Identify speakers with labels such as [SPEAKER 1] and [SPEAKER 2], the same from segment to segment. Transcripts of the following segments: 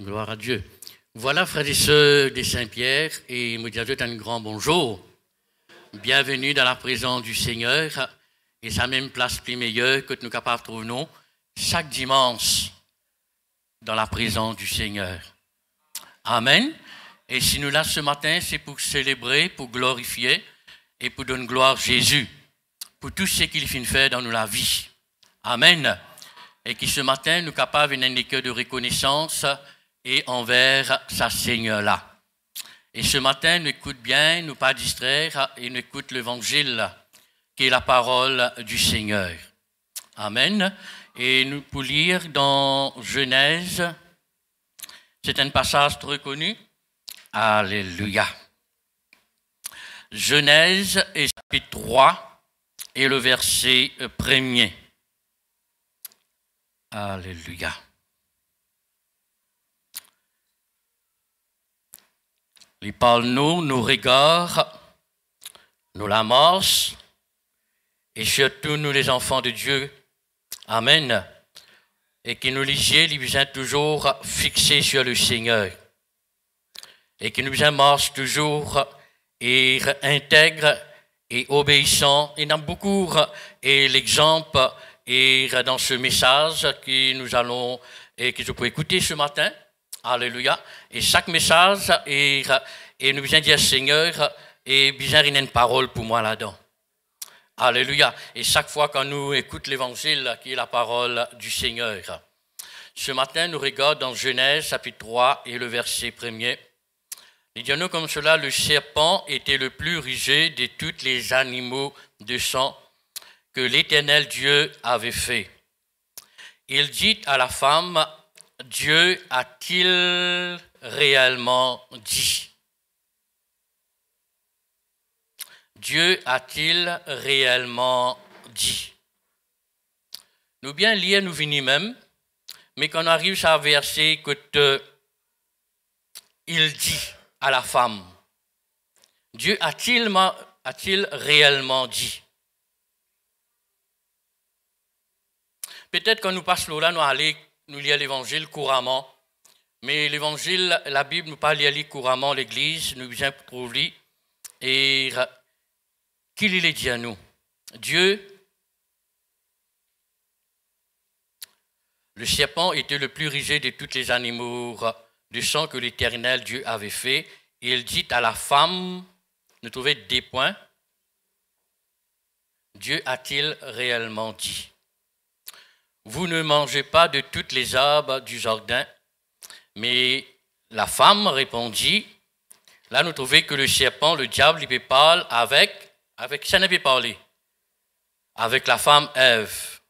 [SPEAKER 1] Gloire à Dieu. Voilà, frères et sœurs des Saint-Pierre, et me dire un grand bonjour. Bienvenue dans la présence du Seigneur, et sa même place plus meilleure que nous capables de trouver chaque dimanche dans la présence du Seigneur. Amen. Et si nous là ce matin, c'est pour célébrer, pour glorifier et pour donner gloire à Jésus, pour tout ce qu'il vient faire dans la vie. Amen. Et qui ce matin, nous capables d'un cœur de reconnaissance et envers sa Seigneur-là. Et ce matin, nous écoute bien, nous pas distraire et nous écoute l'évangile qui est la parole du Seigneur. Amen. Et nous pour lire dans Genèse, c'est un passage très connu. Alléluia. Genèse et chapitre 3 et le verset 1er. Alléluia. Il parle nous, nos regards, nous la marche, et surtout nous les enfants de Dieu. Amen. Et qui nous lisiez, nous besoin toujours fixés sur le Seigneur. Et qui nous besoin marche toujours et intègre et obéissant. Et dans beaucoup et l'exemple et dans ce message que nous allons et que je peux écouter ce matin. Alléluia. Et chaque message, et nous besoin dire Seigneur, et besoin une parole pour moi là-dedans. Alléluia. Et chaque fois quand nous écoutons l'évangile, qui est la parole du Seigneur. Ce matin, nous regardons dans Genèse, chapitre 3, et le verset 1er. Il dit nous comme cela, le serpent était le plus rusé de tous les animaux de sang que l'Éternel Dieu avait fait. Il dit à la femme, Dieu a-t-il réellement dit? Dieu a-t-il réellement dit? Nous bien lire, nous venons même, mais quand on arrive à un verset que il dit à la femme, Dieu a-t-il réellement dit? Peut-être quand nous passons là, nous allons nous lire l'évangile couramment, mais l'évangile, la Bible, nous pas lire couramment l'église, nous bien trouver et qu'il est dit à nous. Dieu, le serpent était le plus rusé de tous les animaux de sang que l'Éternel Dieu avait fait, et il dit à la femme, nous trouvons des points, Dieu a-t-il réellement dit? Vous ne mangez pas de toutes les arbres du jardin. Mais la femme répondit, là nous trouvons que le serpent, le diable, il peut parler avec qui ça ne peut parler? Avec la femme Ève.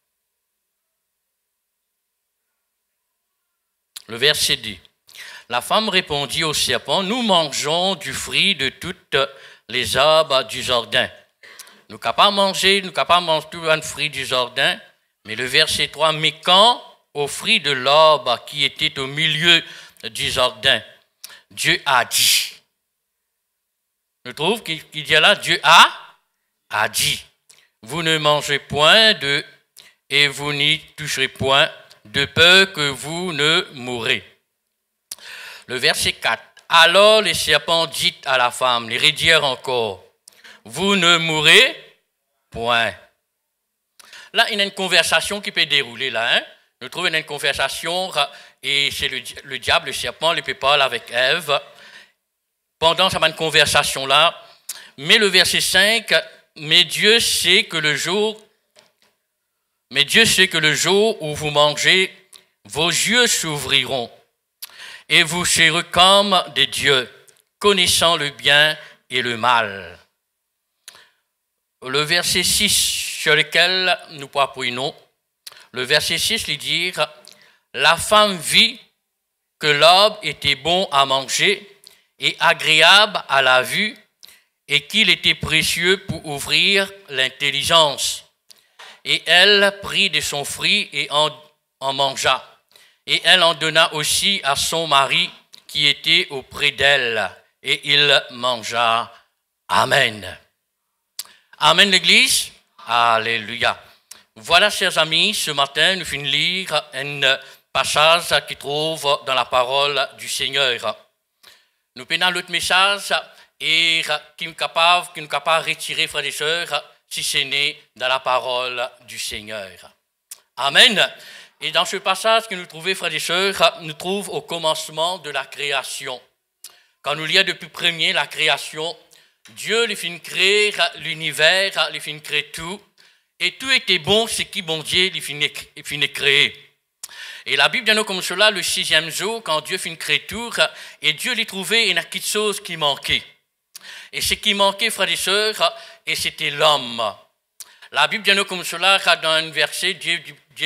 [SPEAKER 1] Le verset dit, la femme répondit au serpent, nous mangeons du fruit de toutes les arbres du jardin. Nous ne pouvons pas manger tout un fruit du jardin. Mais le verset 3, mais quand au fruit de l'arbre qui était au milieu du jardin, Dieu a dit. Je trouve qu'il dit là, Dieu a dit. Vous ne mangez point de, et vous n'y toucherez point, de peur que vous ne mourrez. Le verset 4, alors les serpents dit à la femme, les rédirent encore, vous ne mourrez point. Là, il y a une conversation qui peut dérouler là. Hein? Nous trouvons une conversation et c'est le diable, le serpent, il peut parler avec Ève. Pendant cette conversation-là, mais le verset 5, mais Dieu sait que le jour où vous mangez, vos yeux s'ouvriront et vous serez comme des dieux, connaissant le bien et le mal. Le verset 6, sur lequel nous apprenons, le verset 6 lui dit, la femme vit que l'arbre était bon à manger et agréable à la vue et qu'il était précieux pour ouvrir l'intelligence. Et elle prit de son fruit et en mangea. Et elle en donna aussi à son mari qui était auprès d'elle. Et il mangea. Amen. Amen l'Église. Alléluia. Voilà, chers amis, ce matin, nous finissons lire un passage qui trouve dans la parole du Seigneur. Nous prenons l'autre message et qui nous capable de retirer, frères et sœurs, si ce n'est dans la parole du Seigneur. Amen. Et dans ce passage que nous trouvons, frères et sœurs, nous trouvons au commencement de la création. Quand nous lisons depuis premier la création, Dieu lui fit créer l'univers, lui fit créer tout, et tout était bon, ce qui bon Dieu lui fit créer. Et la Bible dit comme cela, le 6e jour, quand Dieu fit créer tout, et Dieu lui trouvait une petite chose qui manquait. Et ce qui manquait, frères et sœurs, et c'était l'homme. La Bible dit comme cela, dans un verset, Dieu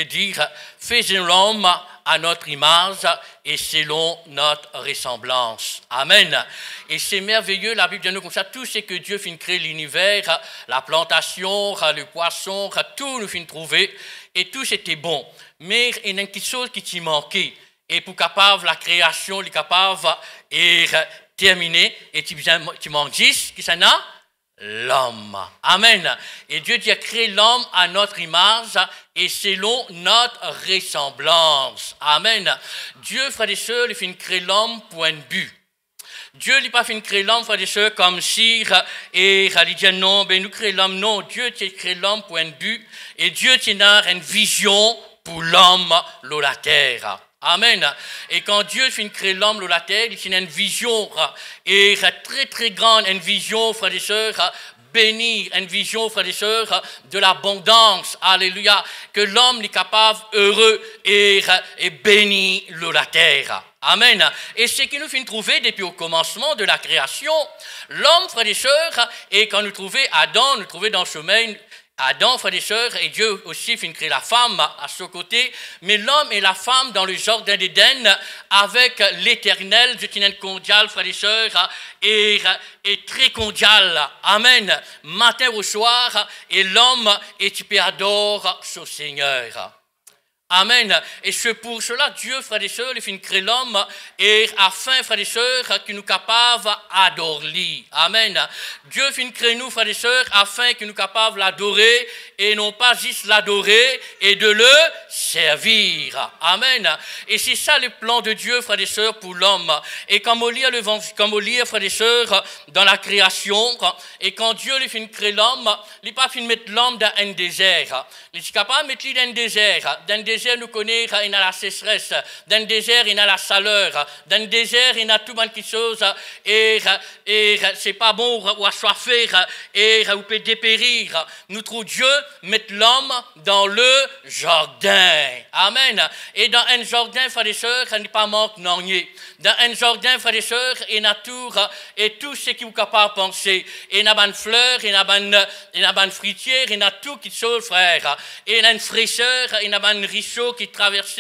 [SPEAKER 1] dit, faisons l'homme à notre image et selon notre ressemblance. Amen. Et c'est merveilleux, la Bible dit comme ça, tout ce que Dieu fit créer l'univers, la plantation, le poisson, tout nous fit trouver, et tout c'était bon. Mais il y a une petite chose qui t'y manquait. Et pour capable, la création, est capable et terminer, et tu manques 10, qui s'en a? L'homme. Amen. Et Dieu a créé l'homme à notre image et selon notre ressemblance. Amen. Dieu, frères et sœurs, il fait créer l'homme pour un but. Dieu n'a pas fait créer l'homme, frères et sœurs, comme si, et il dit non, ben nous créons l'homme. Non, Dieu a créé l'homme pour un but et Dieu a une vision pour l'homme, la terre. Amen. Et quand Dieu fait créer l'homme sur la terre, il a une vision et très très grande, une vision, frères et sœurs, bénie, une vision, frères et sœurs, de l'abondance. Alléluia. Que l'homme est capable, heureux et béni sur la terre. Amen. Et ce qui nous fait trouver depuis au commencement de la création, l'homme, frères et sœurs, et quand nous trouvons Adam, nous trouvons dans le chemin, Adam, frères et sœurs, et Dieu aussi fit créer la femme à ce côté, mais l'homme et la femme dans le jardin d'Éden avec l'Éternel, Dieu est condial, frères et sœurs, et très condial. Amen. Matin au soir, et l'homme et tu peux adorer ce Seigneur. Amen. Et c'est pour cela, Dieu, frères et sœurs, il fait créer l'homme et afin, frères et sœurs, qu'il nous capable d'adorer. Amen. Dieu fait créer nous, frères et sœurs, afin qu'il nous capable d'adorer et non pas juste l'adorer et de le servir. Amen. Et c'est ça le plan de Dieu, frères et sœurs, pour l'homme. Et comme on lit, frères et sœurs, dans la création, et quand Dieu lui fait créer l'homme, il n'a pas fait mettre l'homme dans un désert. Il est capable de mettre lui dans un désert. Dans un désert, nous connaissons, il y a la sécheresse. Dans le désert, il y a la chaleur. Dans le désert, il y a tout de choses. Et c'est pas bon ou assoiffé. Et on peut dépérir. Nous trouvons Dieu mettre l'homme dans le jardin. Amen. Et dans un jardin, frères et sœurs, il n'y a pas manque non. Dans un jardin, frères et sœurs, il y a tout, et tout ce qui vous capable de penser. Il y a une fleur, il y a une fruitière, il y a tout qui chose, frère. Et il y a une fraîcheur, il y a un ruisseau qui traverse.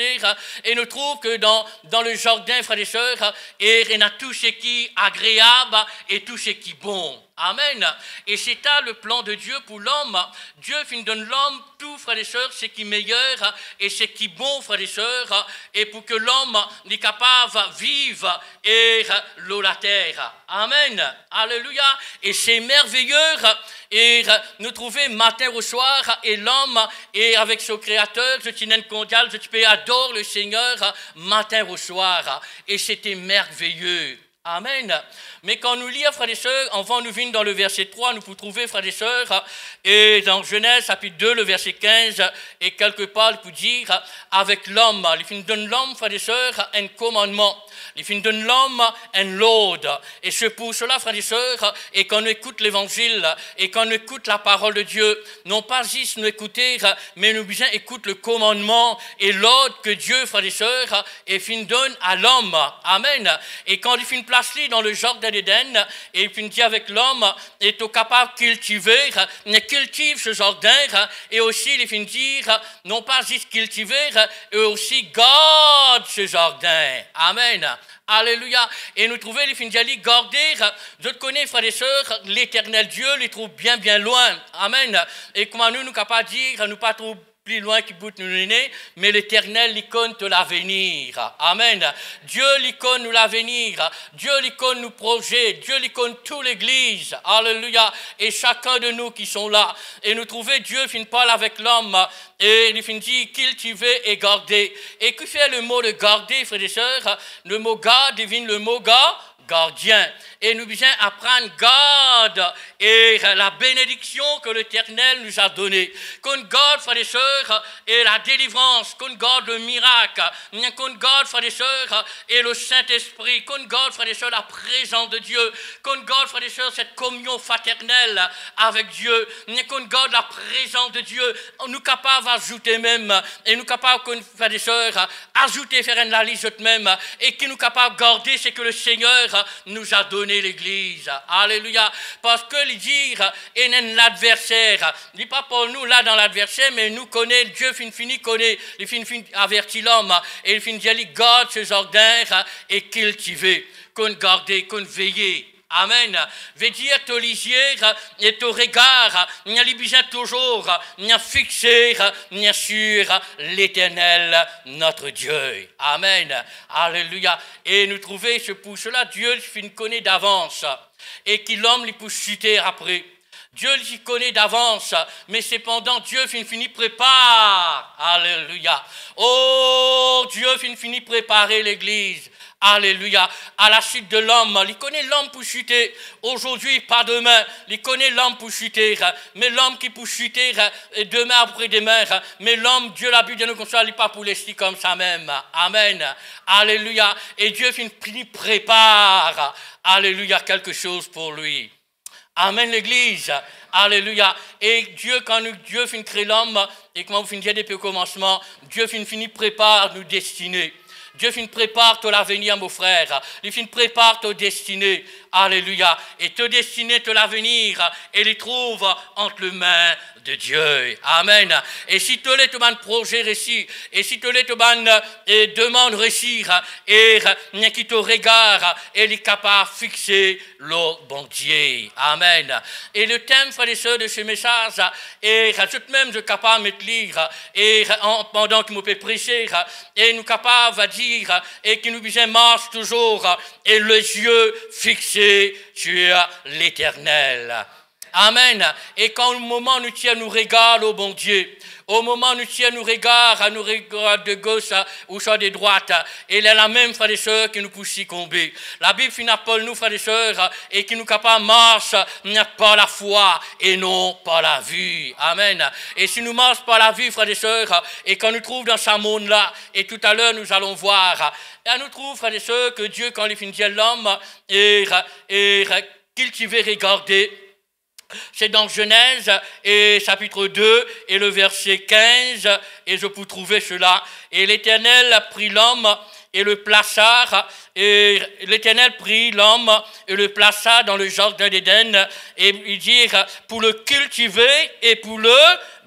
[SPEAKER 1] Et nous trouvons que dans le jardin, frères et sœurs, il y a tout ce qui est agréable et tout ce qui est bon. Amen. Et c'est ça le plan de Dieu pour l'homme. Dieu donne l'homme tout, frères et sœurs, ce qui est meilleur et ce qui est bon, frères et sœurs, et pour que l'homme est capable de vivre et la terre. Amen. Alléluia. Et c'est merveilleux. Et nous trouvons matin au soir, et l'homme, et avec son créateur, je tiens condial, je peux adorer le Seigneur matin au soir. Et c'était merveilleux. Amen. Mais quand nous lisons, frères et sœurs, on nous vient dans le verset 3, nous pouvons trouver, frères et sœurs, et dans Genèse, chapitre 2, le verset 15, et quelque part, il peut dire, avec l'homme, il donne l'homme, frères et sœurs, un commandement. Il donne l'homme un l'aude. Et c'est pour cela, frères et sœurs, et quand on écoute l'évangile, et quand on écoute la parole de Dieu, non pas juste nous écouter, mais nous bien écouter le commandement et l'ordre que Dieu, frères et sœurs, et donne à l'homme. Amen. Et quand il place dans le jardin d'Éden, et il dit avec l'homme, est capable de cultiver, il cultive ce jardin, et aussi il finit dire, non pas juste cultiver, et aussi garde ce jardin. Amen. Alléluia. Et nous trouvons les finjali garder. Je connais, frères et sœurs, l'éternel Dieu les trouve bien, bien loin. Amen. Et comment nous capables de dire, nous pas trop plus loin qui peut nous donner, mais l'Éternel l'icône de l'avenir. Amen. Dieu l'icône nous l'avenir. Dieu l'icône nous projet. Dieu l'icône toute l'Église. Alléluia. Et chacun de nous qui sont là. Et nous trouver Dieu finit pas avec l'homme. Et il finit dire cultiver et garder. Et que fait le mot de garder, frères et sœurs? Le mot garde devine le mot gardien. Et nous devons apprendre garde et la bénédiction que l'Éternel nous a donnée. Qu'on garde, frères et sœurs, et la délivrance, qu'on garde le miracle, qu'on garde, frères et sœurs, et le Saint-Esprit, qu'on garde, frères et sœurs, la présence de Dieu, qu'on garde, frères et sœurs, cette communion fraternelle avec Dieu, qu'on garde la présence de Dieu. Nous capables d'ajouter même, et nous capables, frères et sœurs, ajouter, faire la liste même, et qui nous capables de garder, c'est que le Seigneur nous a donné l'Église. Alléluia. Parce que le dire est l'adversaire. Il n'est pas pour nous là dans l'adversaire, mais nous connaît, Dieu finit connaît, il finit avertit l'homme, et il finit dire, garde ses ordres et cultiver, qu'on garde, qu'on veille. Amen. Veut dire te lisière et te regard, n'y a besoin toujours, n'y a fixé, n'y a sur l'Éternel, notre Dieu. Amen. Alléluia. Et nous trouver ce pour cela, Dieu finit connaît d'avance et qui l'homme lui pousse chuter après. Dieu l'y connaît d'avance, mais cependant Dieu finit prépare. Alléluia. Oh, Dieu finit préparer l'Église. Alléluia. À la suite de l'homme, il connaît l'homme pour chuter. Aujourd'hui, pas demain. Il connaît l'homme pour chuter. Mais l'homme qui pour chuter, demain après-demain. Mais l'homme, Dieu l'a bu de nous consoler, pas pour laisser comme ça même. Amen. Alléluia. Et Dieu finit prépare. Alléluia, quelque chose pour lui. Amen, l'Église. Alléluia. Et Dieu, quand Dieu finit créer l'homme, et comment vous finissez depuis le commencement, Dieu finit prépare nous destiner. Dieu finit prépare ton l'avenir, mon frère. Il finit prépare ton destinée. Alléluia. Et te destinée, ton l'avenir, et les trouve entre les mains de Dieu. Amen. Et si tu as ton projet réussi, et si tu as ton demande réussir, et qui te regarde, et il est capable de fixer le bon Dieu. Amen. Et le thème, frères et sœurs, de ce message, et tout même je suis capable de me lire, et pendant que je peux prêcher, et nous capables de dire, et qui nous disait marche toujours, et les yeux fixés sur l'Éternel. Amen. Et quand au moment où nous tient nous regarde au bon Dieu, au moment où nous tient nous regarde de gauche ou soit de droite, et il est la même, frères et sœurs, qui nous pousse succomber. La Bible finit par nous, frères et sœurs, et qui nous capable marche par la foi et non par la vue. Amen. Et si nous marchons par la vue, frères et sœurs, et quand nous trouvons dans ce monde-là, et tout à l'heure nous allons voir, et nous trouvons, frères et sœurs, que Dieu, quand il finit l'homme, et cultiver, regarder. C'est dans Genèse et chapitre 2 et le verset 15, et je peux trouver cela. Et l'Éternel prit l'homme et le plaça, et l'Éternel prit l'homme et le plaça dans le jardin d'Éden, et il dit pour le cultiver et pour le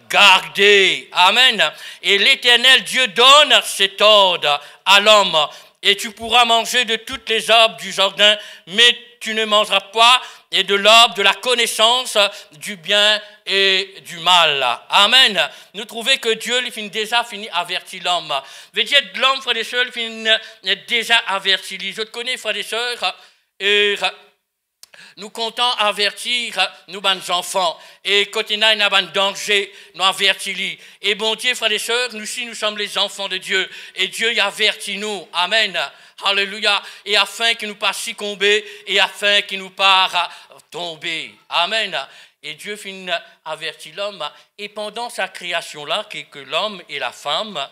[SPEAKER 1] garder. Amen. Et l'Éternel Dieu donne cet ordre à l'homme. Et tu pourras manger de toutes les arbres du jardin, mais tu ne mangeras pas et de l'arbre de la connaissance du bien et du mal. Amen. Nous trouvons que Dieu déjà fini averti l'homme. Veut dire l'homme, frères et sœurs, finit déjà averti. Je te connais, frères et sœurs, et nous comptons avertir nos enfants. Et quand il y a un danger, nous avertissons. Et bon Dieu, frères et sœurs, nous aussi, nous sommes les enfants de Dieu. Et Dieu y avertit nous. Amen. Alléluia. Et afin qu'il nous passe succomber, et afin qu'il nous part tomber. Amen. Et Dieu finit avertit l'homme. Et pendant sa création-là, que l'homme et la femme,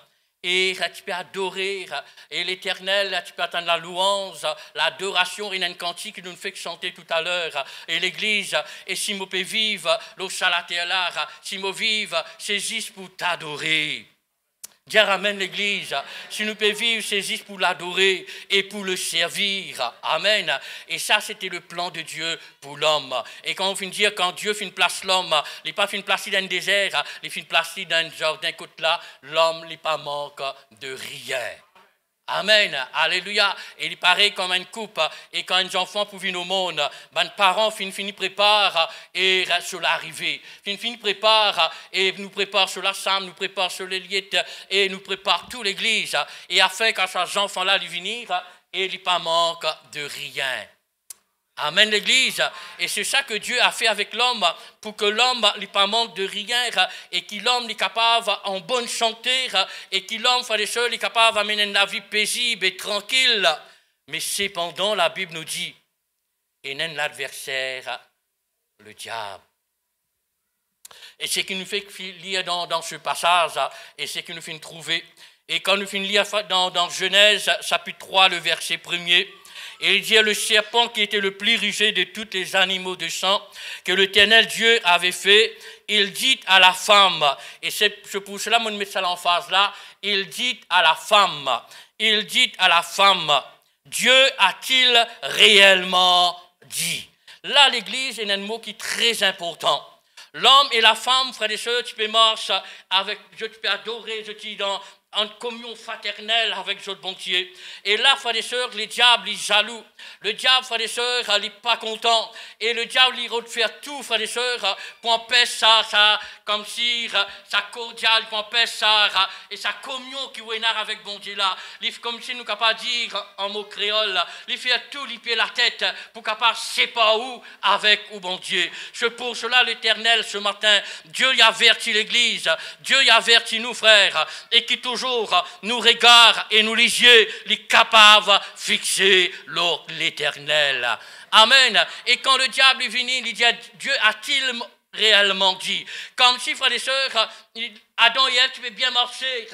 [SPEAKER 1] et tu peux adorer, et l'Éternel, tu peux attendre la louange, l'adoration, il y a une cantique qui nous fait chanter tout à l'heure, et l'Église, et si nous pouvons vivre, l'eau salatélar, si nous vivons, saisissent pour t'adorer. Dieu ramène l'Église, si nous pouvons vivre, saisissent pour l'adorer et pour le servir. Amen. Et ça, c'était le plan de Dieu pour l'homme. Et quand on finit de dire, quand Dieu finit place l'homme, il n'est pas finit placer dans un désert, il finit placer dans un jardin côté là, l'homme n'est pas manque de rien. Amen, alléluia. Et il paraît comme une coupe. Et quand un enfant pour venir au monde, les parents finissent préparent et sur l'arrivée. Finissent préparent et nous préparent sur la chambre, nous préparent sur les liettes et nous préparent toute l'église. Et afin qu'à ces enfants-là lui venir, et il n'y pas manque de rien. Amen l'église. Et c'est ça que Dieu a fait avec l'homme pour que l'homme n'ait pas manque de rien et que l'homme est capable en bonne santé et que l'homme, frères et sœurs, est capable d'amener une vie paisible et tranquille. Mais cependant, la Bible nous dit, et non l'adversaire, le diable. Et c'est ce qui nous fait lire dans ce passage et c'est ce qui nous fait trouver. Et quand nous finissons lire dans Genèse, chapitre 3, le verset 1er, et il dit le serpent qui était le plus rusé de tous les animaux de sang que l'Éternel Dieu avait fait, il dit à la femme, et c'est pour cela que je mets ça en phase là, il dit à la femme, Dieu a-t-il réellement dit? Là, l'Église est un mot qui est très important. L'homme et la femme, frères et sœurs, tu peux marcher avec, tu peux adorer, je dis en communion fraternelle avec notre bon Dieu. Et là, frères et sœurs, le diable est jaloux. Le diable, frères et sœurs, il n'est pas content. Et le diable, il veut faire tout, frères et sœurs, pour empêcher ça, comme si, ça cordial, pour empêcher ça, et sa communion qui est avec bon Dieu là. Comme si nous ne pas dire en mot créole, il fait tout, il pied la tête, pour capable, je ne sais pas où, avec ou bon Dieu. C'est pour cela, l'Éternel, ce matin, Dieu y avertit l'Église, Dieu y avertit nous, frères, et qui toujours nous regarde et nous les yeux, les capables fixer l'Éternel. Amen. Et quand le diable est venu, il dit, Dieu a-t-il réellement dit? Comme si, frères et sœurs, Adam et Ève, tu peux bien marcher,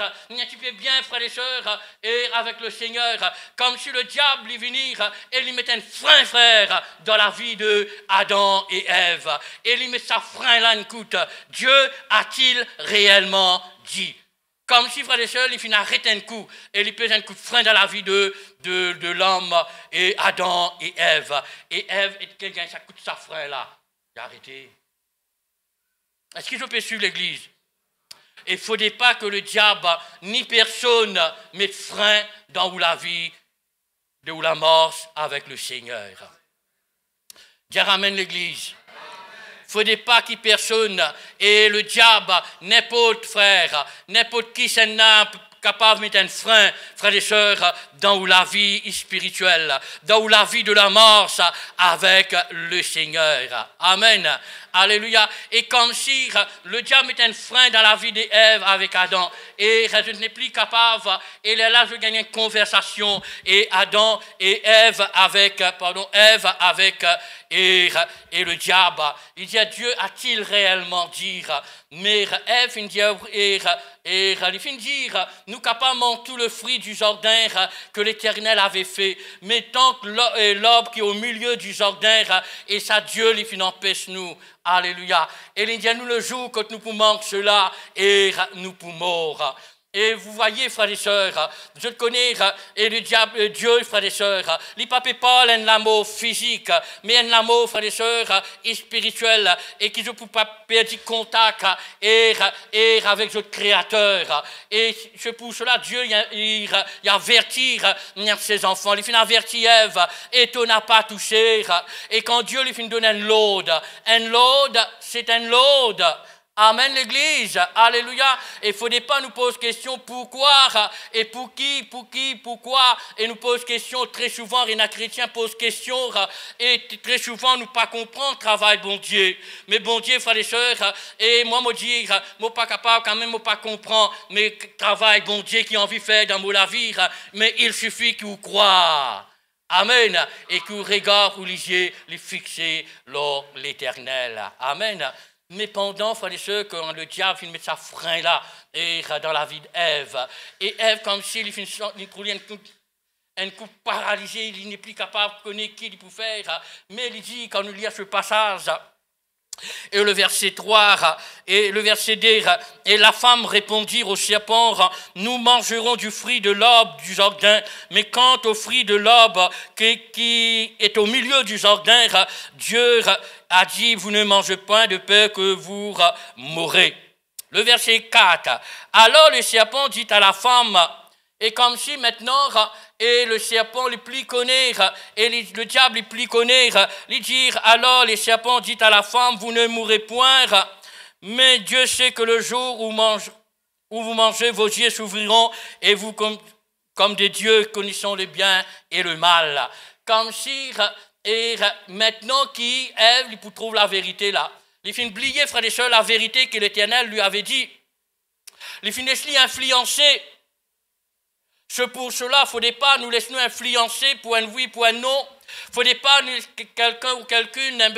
[SPEAKER 1] tu peux bien, frères et sœurs, et avec le Seigneur, comme si le diable est venu et il mettait un frein, frère, dans la vie de Adam et Ève. Et il met sa frein là, écoute, Dieu a-t-il réellement dit? Comme si, frères et sœurs, il finit arrêter un coup, et il pèse un coup de frein dans la vie de l'homme, et Adam et Ève. Et Ève, et quelqu'un, ça coûte sa frein là. Il a arrêté. Est-ce que je peux suivre l'Église? Il ne faudrait pas que le diable, ni personne, mette frein dans la vie de la mort avec le Seigneur. Dieu ramène l'Église. Il ne faudrait pas qu'il personne, et le diable, n'importe frère, n'importe qui s'en a capable de mettre un frein, frères et sœurs, dans la vie spirituelle, dans la vie de la mort avec le Seigneur. Amen. Alléluia. Et comme si le diable mettait un frein dans la vie d'Ève avec Adam, et je n'ai plus capable, et là je gagne une conversation, et Adam et Ève avec, et le diable. Il dit, Dieu a-t-il réellement dit? Mais Ève, il dit, et il finit dire, nous capables tout le fruit du jardin que l'Éternel avait fait, mais tant que l'arbre qui est au milieu du jardin, et ça Dieu les finit empêche nous. Alléluia. Et il dit, nous le jour que nous pouvons cela, et nous pouvons. Et vous voyez, frères et sœurs, je connais, et le diable, Dieu, frères et sœurs, il ne peut pas un amour physique, mais un amour, frères et sœurs, spirituel, et qui ne peut pas perdre contact et avec notre Créateur. Et c'est pour cela, Dieu, il avertit ses enfants, il finit avertir Ève, et tu n'as pas touché. Et quand Dieu lui finit donner un load, c'est un load. Amen l'Église, alléluia. Et il ne faudrait pas nous poser question pourquoi et pour qui, pourquoi. Et nous pose question très souvent, les chrétiens posent question et très souvent nous pas comprendre le travail bon Dieu. Mais bon Dieu, frères et sœurs, et moi me dire, moi pas capable quand même, moi pas comprendre, mais travail bon Dieu qui a envie de faire dans la vie, mais il suffit qu'il croit. Amen. Et qu'il regarde ou les yeux, les fixer l'Éternel. Amen. Mais pendant, frères et sœurs, quand le diable finit mettre sa frein là, et dans la vie d'Ève, et Ève, comme s'il finit un coup paralysé, il n'est plus capable de connaître qui il peut faire. Mais il dit, quand nous lisons ce passage, et le verset 3, et le verset 2, et la femme répondit au serpent, nous mangerons du fruit de l'arbre du jardin, mais quant au fruit de l'arbre qui est au milieu du jardin, Dieu a dit, vous ne mangez point de peur que vous mourrez. Le verset 4, alors le serpent dit à la femme, Et comme si maintenant, et le serpent le plus connaît, et le diable le plus connaît, lui dire, alors les serpents dit à la femme, vous ne mourrez point, mais Dieu sait que le jour où vous mangez, vos yeux s'ouvriront, et vous, comme des dieux, connaissant le bien et le mal. Comme si, et maintenant qui, Ève, il trouve la vérité là. Il finit oublier, frères et sœurs, la vérité que l'Éternel lui avait dit. Il finit influencer. C'est pour cela, il ne faudrait pas nous laisser nous influencer pour un oui, pour un non. Il ne faudrait pas quelqu'un ou quelqu'une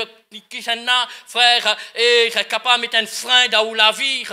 [SPEAKER 1] qui s'en a, frère, est capable de mettre un frein dans la vie.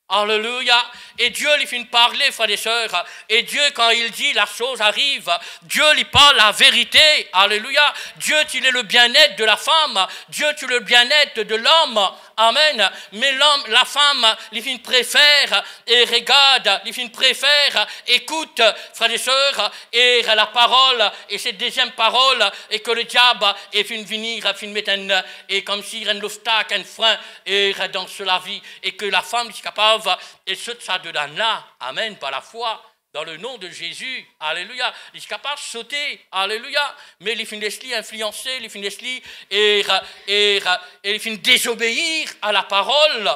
[SPEAKER 1] Alléluia. Et Dieu lui finit parler, frères et sœurs. Et Dieu, quand il dit la chose arrive, Dieu lui parle la vérité. Alléluia. Dieu, tu es le bien-être de la femme. Dieu, tu es le bien-être de l'homme. Amen. Mais l'homme, la femme, il finit préfère et regarde, il finit préfère, écoute, frères et sœurs, et la parole, et cette deuxième parole, et que le diable, et finit venir, finit mettre un, et comme s'il y a un obstacle, un frein, et dans la vie, et que la femme est capable, et ce ça de là, amen, par la foi, dans le nom de Jésus, alléluia, il est capable de sauter, alléluia, mais il finit influencer, il finit et il finit désobéir à la parole.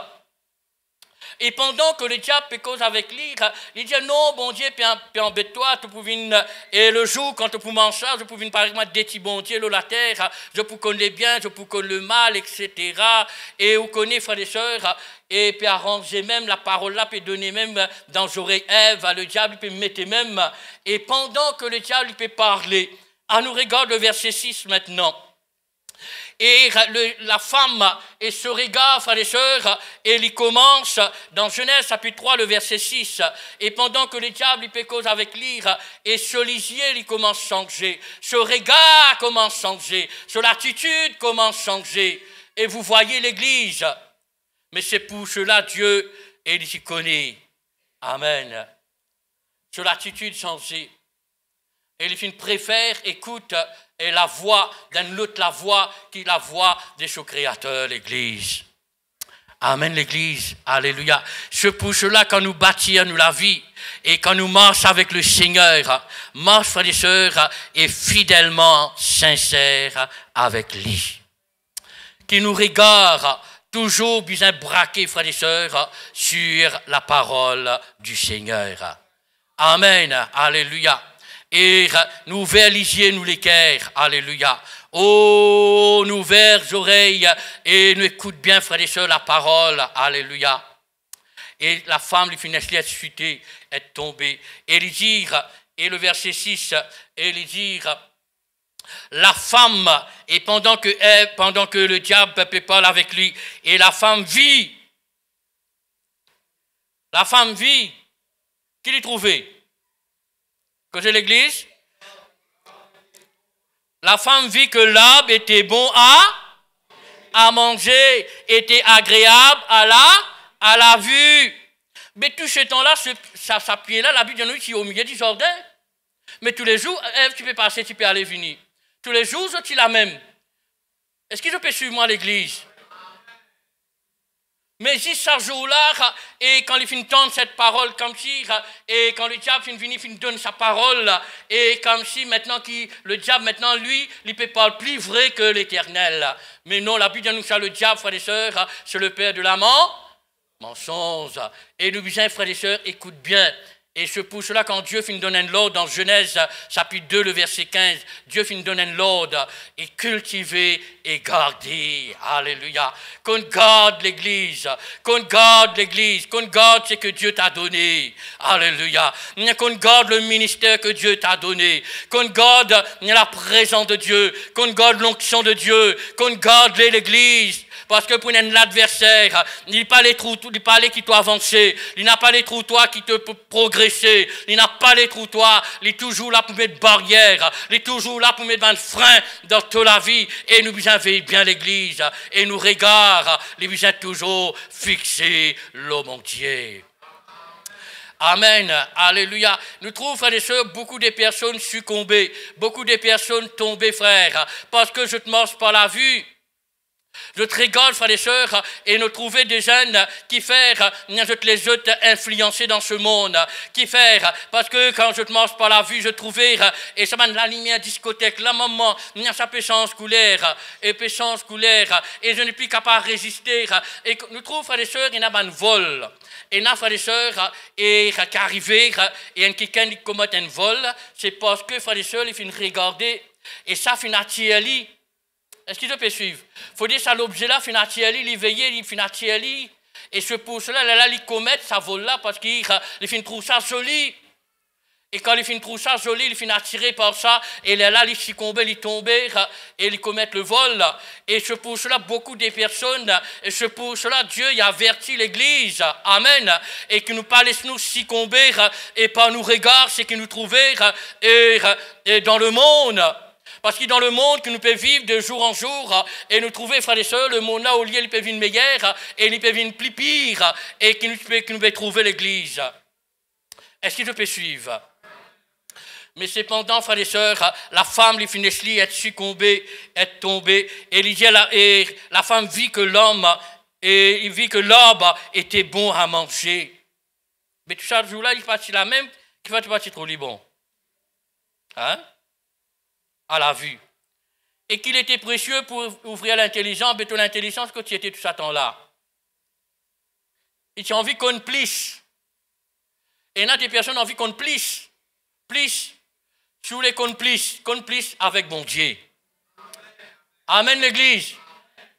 [SPEAKER 1] Et pendant que le diable fait cause avec lui, il dit non, bon Dieu, puis embête-toi, tu pouvais, et le jour quand tu pouvais manger ça, je pouvais par exemple dire, bon Dieu, la terre, je peux connaître bien, je peux connaître le mal, etc. Et vous connaissez, frères et sœurs, et puis arranger même la parole là, puis donner même dans l'oreille Ève, le diable, il peut mettre même, et pendant que le diable il peut parler, nous regarde le verset 6 maintenant. Et la femme, et se regarde, frères et sœurs, et il commence, dans Genèse chapitre 3, le verset 6, et pendant que le diable il peut cause avec l'ire, et ce lisier, il commence à changer, ce regard commence à changer, ce l'attitude commence à changer, et vous voyez l'église, mais c'est pour cela Dieu, et il s'y connaît, amen, ce l'attitude changée, et il préfère, écoute, et la voix d'un autre, la voix qui est la voix de son Créateur, l'Église. Amen, l'Église. Alléluia. C'est pour cela, quand nous bâtissons la vie et quand nous marchons avec le Seigneur, marche, frères et sœurs, et fidèlement sincère avec lui. Qui nous regarde toujours bien braqués, frères et sœurs, sur la parole du Seigneur. Amen. Alléluia. Et nous ouverts les yeux, nous les cœurs, alléluia. Oh, nous ouverts les oreilles et nous écoute bien, frères et sœurs, la parole, alléluia. Et la femme lui finit à chuter, est tombée. Et il dit, et le verset 6, et il dit, la femme, et pendant que le diable parle avec lui, et la femme vit. La femme vit. Qui l'a trouvé? Que c'est l'église? La femme vit que l'arbre était bon à manger, était agréable à la vue. Mais tout ce temps-là, ça s'appuyait là, la Bible de nous qui est au milieu du jardin. Mais tous les jours, tu peux passer, tu peux aller venir. Tous les jours, tu la même. Est-ce que je peux suivre moi à l'église? Mais si ce jour-là, et quand il finit entendre cette parole comme si, et quand le diable finit donne sa parole, et comme si maintenant le diable maintenant lui, il ne peut pas plus vrai que l'Éternel. Mais non, la Bible nous dit le diable, frères et sœurs, c'est le père de la mensonge. Et nous disons, frères et sœurs, écoute bien. Et c'est pour cela quand Dieu finit donner un l'ordre dans Genèse chapitre 2, le verset 15, Dieu finit donner un l'ordre et cultiver et garder. Alléluia. Qu'on garde l'église, qu'on garde ce que Dieu t'a donné. Alléluia. Qu'on garde le ministère que Dieu t'a donné. Qu'on garde la présence de Dieu, qu'on garde l'onction de Dieu, qu'on garde l'église. Parce que pour l'adversaire, il parlait qui doit avancer, il n'a pas les trous toi qui te peut progresser, il n'a pas les trous toi, il est toujours là pour mettre barrière, il est toujours là pour mettre un frein dans toute la vie, et nous veillons bien l'église, et nous regardons, nous besoin toujours fixer l'homme entier. Amen, alléluia. Nous trouvons, frères et sœurs, beaucoup de personnes succombées, beaucoup de personnes tombées, frères, parce que je te marche par la vue. Je te rigole, frères et sœurs, et nous trouver des jeunes qui faire, je te les autres influencer dans ce monde, qui faire, parce que quand je te mange par la vue, je trouvais, et ça m'a la lumière discothèque, la maman, ça peut changer couleur, et je n'ai plus capable de résister, et nous trouvons, frères et sœurs, il y a un vol, et il y a frères et sœurs, et qui arrive, et quelqu'un qui commet un vol, c'est parce que, frères et sœurs, il faut regarder, et ça, il faut est-ce que je peux suivre? Il faut dire que l'objet-là, il veille, il et ce pour cela, là, il commet ça vol-là parce qu'il trouve ça joli. Et quand il trouve ça joli, il finit attiré par ça, et là, il succombe, il tombe, et il commet le vol. Et ce pour cela, beaucoup de personnes, et ce pour cela, Dieu a averti l'Église, Amen, et que nous pas laisser nous succomber, et pas nous regarder ce que nous trouvons et dans le monde. Parce que dans le monde que nous pouvons vivre de jour en jour, et nous trouver, frères et sœurs, le monde là, au lieu, il peut vivre meilleur, et il peut vivre plus pire, et que nous pouvons trouver l'Église. Est-ce que je peux suivre? Mais cependant, frères et sœurs, la femme, les finissent est succombée, est tombée, et la femme vit que l'homme, et il vit que l'arbre était bon à manger. Mais tout ça, ce jour-là, il partit la même, qui va te partir trop bon. Hein? À la vue. Et qu'il était précieux pour ouvrir l'intelligence, mais ton intelligence, quand tu étais tout ce temps-là. Et tu as envie qu'on plisse. Et il y a des personnes qui ont envie qu'on plisse. Plisse. Sous les qu'on plisse avec bon Dieu. Amen l'Église.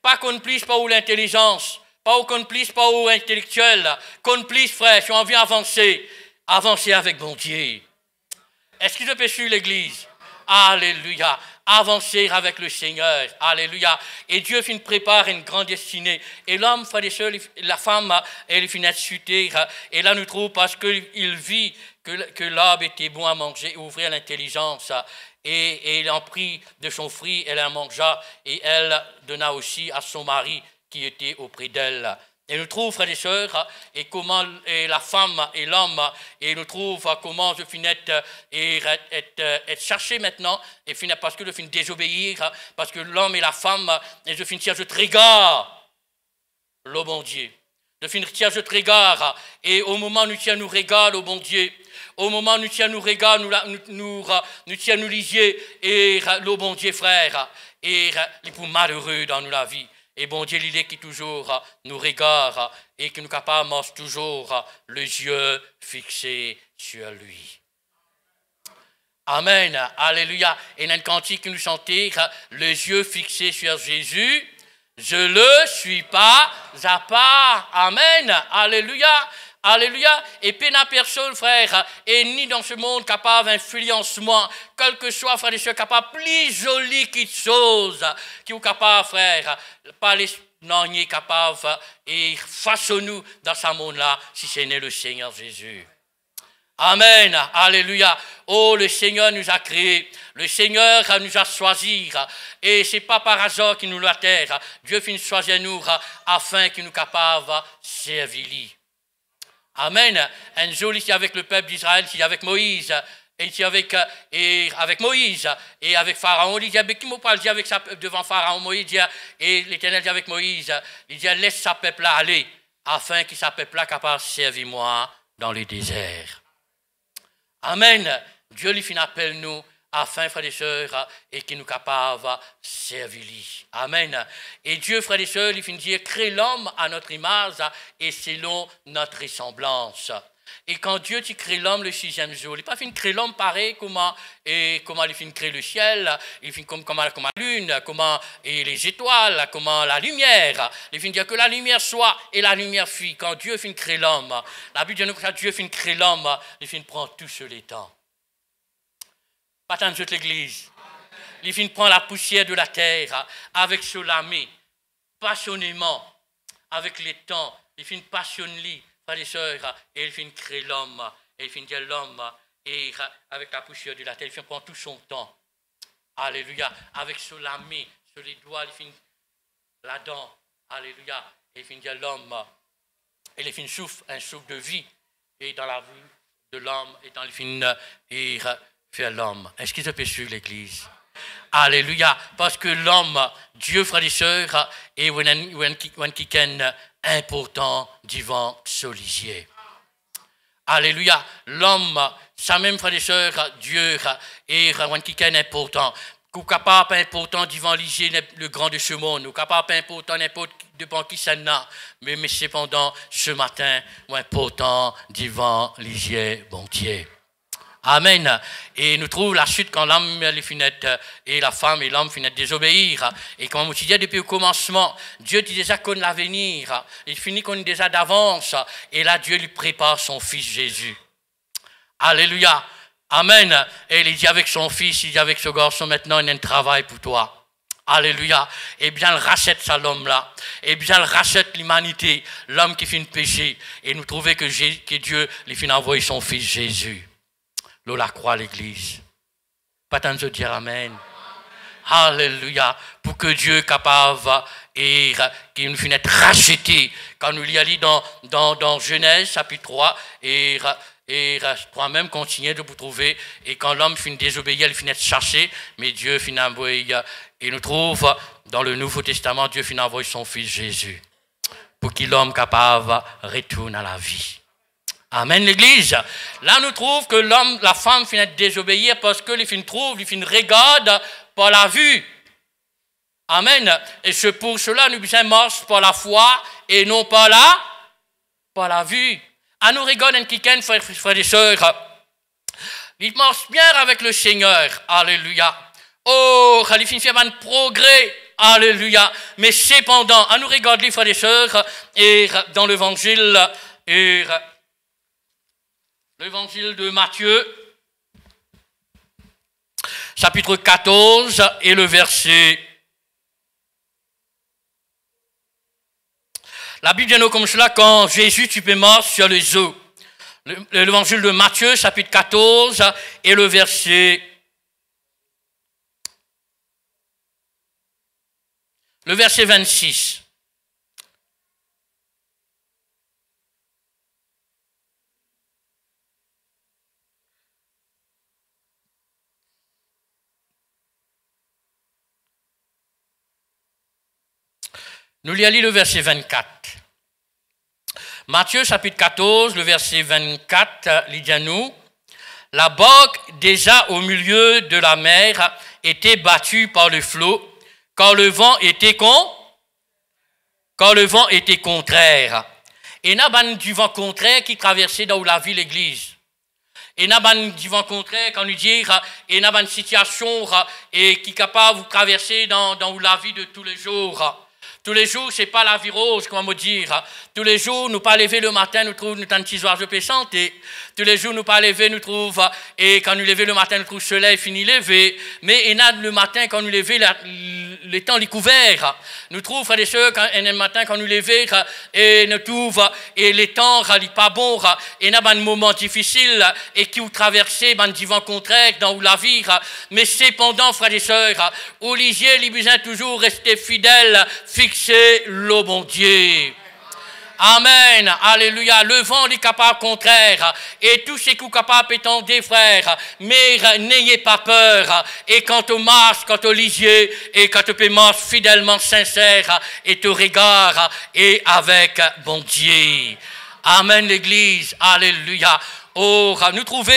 [SPEAKER 1] Pas qu'on plisse, pas où l'intelligence. Pas où qu'on plisse, pas où intellectuel. Qu'on plisse, frère, tu as envie d'avancer. Avancer avec bon Dieu. Est-ce que je peux suivre l'Église? Alléluia. Avancer avec le Seigneur. Alléluia. Et Dieu prépare une grande destinée. Et l'homme, frère et sœurs, la femme, elle finit de chuter. Et là, nous trouvons parce qu'il vit que l'arbre était bon à manger, ouvrir l'intelligence. Et il en prit de son fruit, elle en mangea. Et elle donna aussi à son mari qui était auprès d'elle. Et nous trouvons, frères et sœurs, et comment et la femme et l'homme, et nous trouvons comment je finis être cherché maintenant, et finir parce que je finis désobéir, parce que l'homme et la femme, et je finis je te regarde, le bon Dieu. Je finis je te regarde, et au moment où nous regarde, au bon Dieu, au moment où nous regarde, nous lisier, et le bon Dieu, frère, et il est pour malheureux dans nous la vie. Et bon Dieu, il est qui toujours nous regarde et qui nous capable toujours les yeux fixés sur lui. Amen. Alléluia. Et dans le cantique que nous chantons, les yeux fixés sur Jésus, je le suis pas à part. Amen. Alléluia. Alléluia. Et puis, la personne, frère, et ni dans ce monde capable d'influencement, quel que soit, frère et soeur, capable plus joli qu'une chose, qui est capable, frère, pas les non, il est capable, et façonne-nous dans ce monde-là, si ce n'est le Seigneur Jésus. Amen. Alléluia. Oh, le Seigneur nous a créés. Le Seigneur nous a choisis. Et ce n'est pas par hasard qu'il nous l'a terre. Dieu finit choisir nous afin qu'il nous capable de servir. Amen. Un jour, ici avec le peuple d'Israël, ici avec Moïse, et ici avec Moïse, et avec Pharaon, il dit, qui m'a pas dit avec ça devant Pharaon, Moïse dit, et l'Éternel dit avec Moïse, il dit, laisse sa peuple aller, afin que sa peuple capable de servir moi dans le désert. Amen. Dieu lui fait appel nous, afin, frères et sœurs, et qu'il nous capable de servir. Amen. Et Dieu, frères et sœurs, il finit dire, crée l'homme à notre image et selon notre ressemblance. Et quand Dieu crée l'homme le 6e jour, il n'a pas fini de créer l'homme pareil, comment il finit de créer le ciel, il finit comment la lune, comment et les étoiles, comment la lumière. Il finit de dire que la lumière soit et la lumière fuit. Quand Dieu finit de créer l'homme, la Bible dit que quand Dieu finit de créer l'homme, il finit de prendre tout sur les temps. Pas tant de l'église. Il finit de prendre la poussière de la terre avec solamé, passionnément, avec les temps. Il finit de passionner, frères et sœurs, et il finit de créer l'homme. Et il finit de dire l'homme, et avec la poussière de la terre, il finit de prendre tout son temps. Alléluia. Avec solamé, sur les doigts, il finit la dent. Alléluia. Et il finit de dire l'homme, et il finit souffle, un souffle de vie. Et dans la vie de l'homme, et dans le fin, et faire l'homme. Est-ce qu'il se peut suivre l'Église? Alléluia. Parce que l'homme, Dieu, frères et sœurs, est un important devant Solizier. Alléluia. L'homme, ça même, frères et sœurs, Dieu est un important. Ou capable important devant le grand de ce monde, ou capable important n'importe devant qui ça n'a, mais cependant ce matin, important devant l'Igier bon Dieu. Amen. Et nous trouvons la suite quand l'homme et la femme et l'homme finissent désobéir. Et comme on disait depuis le commencement, Dieu dit déjà qu'on l'avenir, il finit qu'on est déjà d'avance, et là Dieu lui prépare son fils Jésus. Alléluia. Amen. Et il dit avec son fils, il dit avec ce garçon, maintenant il y a un travail pour toi. Alléluia. Et bien il rachète ça l'homme-là. Et bien il rachète l'humanité, l'homme qui finit de pécher. Et nous trouvons que Dieu lui finit d'envoyer son fils Jésus. L'eau la croix à l'église. Pas tant de dire amen. Alléluia. Pour que Dieu capable et qu'il nous finisse de racheter. Quand nous lisons dans Genèse chapitre 3 et toi-même continuez de vous trouver, et quand l'homme finit de désobéir, il finit de chercher, mais Dieu finit d'envoyer, et nous trouve dans le Nouveau Testament, Dieu finit d'envoyer son fils Jésus, pour qu'il l'homme capable retourne à la vie. Amen l'église. Là nous trouve que l'homme, la femme finit de désobéir parce que les filles trouvent, les filles regardent par la vue. Amen. Et c'est pour cela nous besoin marcher par la foi et non par la vue. À nous regarder un quelqu'un, frères et sœurs. Il marche bien avec le Seigneur. Alléluia. Oh, il fait un progrès. Alléluia. Mais cependant, à nous regarder, frères et sœurs, et dans l'évangile, l'évangile de Matthieu, chapitre 14, et le verset. La Bible dit nous comme cela, quand Jésus tu peux mort sur les eaux. L'évangile de Matthieu, chapitre 14, et le verset. Le verset 26. Nous lisons le verset 24. Matthieu chapitre 14, le verset 24, il dit à nous, la barque déjà au milieu de la mer était battue par le flot, car le vent était contraire. Et il y a du vent contraire qui traversait dans la ville l'église. Et il y a du vent contraire, quand nous disons, et il y a une situation et qui est capable de traverser dans la vie de tous les jours. Tous les jours, ce n'est pas la vie rose, comment me dire. Tous les jours, nous pas lever le matin, nous trouvons un petit oiseau péchant. Tous les jours, nous pas lever, nous trouvons, et quand nous lever le matin, nous trouvons le soleil fini levé. Mais il y a le matin, quand nous lever, le temps est couvert. Nous trouvons, frères et sœurs, le matin, quand nous lever, et nous trouvons, et les temps n'est pas bon, et il y a un moment difficile, et qui vous traversez, un vent contraire dans la vie. Mais cependant, frères et sœurs, Olivier, il besoin toujours rester fidèle, fixé le bon Dieu. Amen, alléluia. Le vent est capable contraire et tout ce qui est capable étendre, frères. Mais n'ayez pas peur. Et quand on marche, quand on lisier et quand on marche fidèlement sincère et te regarde et avec bon Dieu. Amen l'église, alléluia. Oh, nous trouvons,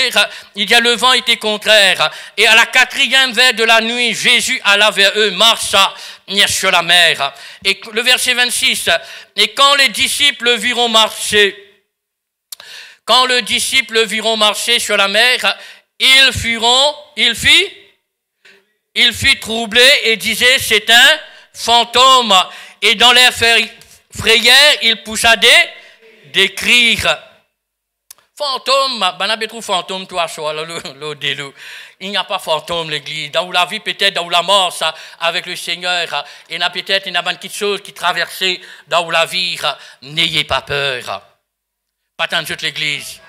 [SPEAKER 1] il y a le vent était contraire. Et à la 4e veille de la nuit, Jésus alla vers eux, marcha sur la mer. Et le verset 26, et quand les disciples viront marcher sur la mer, il fut troublé et disait, c'est un fantôme. Et dans l'air frayeur, il poussa des cris. Fantôme, fantôme, toi, il n'y a pas fantôme, l'église. Dans la vie, peut-être, dans la mort, ça, avec le Seigneur, il y a peut-être une petite chose qui traverse dans la vie. N'ayez pas peur. Pas tant de toute l'église.